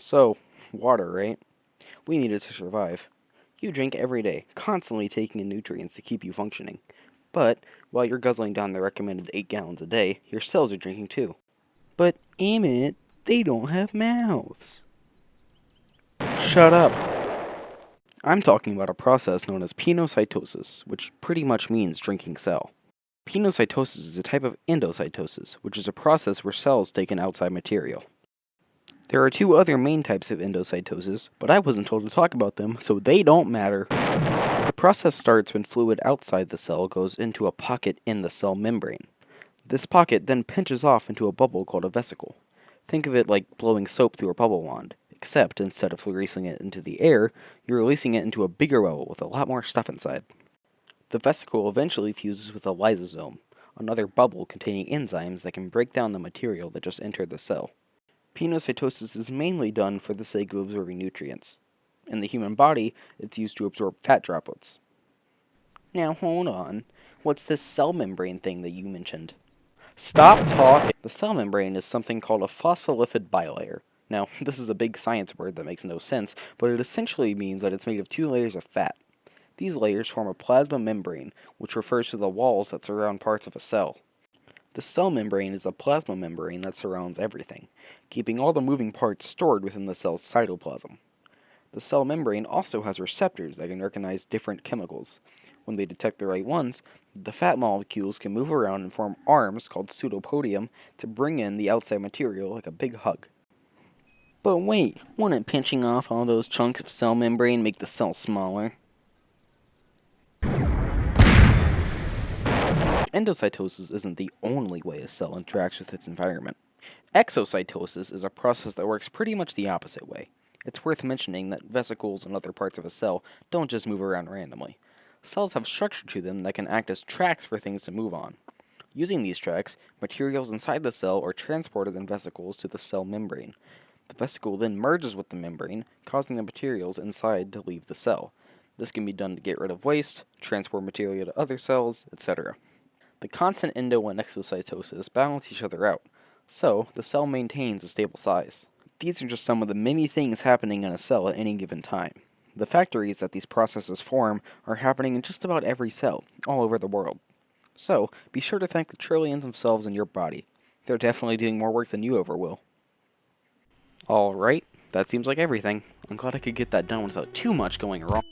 So, water, right? We need it to survive. You drink every day, constantly taking in nutrients to keep you functioning. But, while you're guzzling down the recommended 8 gallons a day, your cells are drinking too. But, Emmett, they don't have mouths. Shut up. I'm talking about a process known as pinocytosis, which pretty much means drinking cell. Pinocytosis is a type of endocytosis, which is a process where cells take in outside material. There are two other main types of endocytosis, but I wasn't told to talk about them, so they don't matter. The process starts when fluid outside the cell goes into a pocket in the cell membrane. This pocket then pinches off into a bubble called a vesicle. Think of it like blowing soap through a bubble wand, except instead of releasing it into the air, you're releasing it into a bigger bubble with a lot more stuff inside. The vesicle eventually fuses with a lysosome, another bubble containing enzymes that can break down the material that just entered the cell. Pinocytosis is mainly done for the sake of absorbing nutrients. In the human body, it's used to absorb fat droplets. Now hold on, what's this cell membrane thing that you mentioned? Stop talking! The cell membrane is something called a phospholipid bilayer. Now, this is a big science word that makes no sense, but it essentially means that it's made of 2 layers of fat. These layers form a plasma membrane, which refers to the walls that surround parts of a cell. The cell membrane is a plasma membrane that surrounds everything, keeping all the moving parts stored within the cell's cytoplasm. The cell membrane also has receptors that can recognize different chemicals. When they detect the right ones, the fat molecules can move around and form arms called pseudopodium to bring in the outside material like a big hug. But wait, wouldn't pinching off all those chunks of cell membrane make the cell smaller? Endocytosis isn't the only way a cell interacts with its environment. Exocytosis is a process that works pretty much the opposite way. It's worth mentioning that vesicles and other parts of a cell don't just move around randomly. Cells have structure to them that can act as tracks for things to move on. Using these tracks, materials inside the cell are transported in vesicles to the cell membrane. The vesicle then merges with the membrane, causing the materials inside to leave the cell. This can be done to get rid of waste, transport material to other cells, etc. The constant endo and exocytosis balance each other out, so the cell maintains a stable size. These are just some of the many things happening in a cell at any given time. The factories that these processes form are happening in just about every cell, all over the world. So, be sure to thank the trillions of cells in your body. They're definitely doing more work than you ever will. Alright, that seems like everything. I'm glad I could get that done without too much going wrong.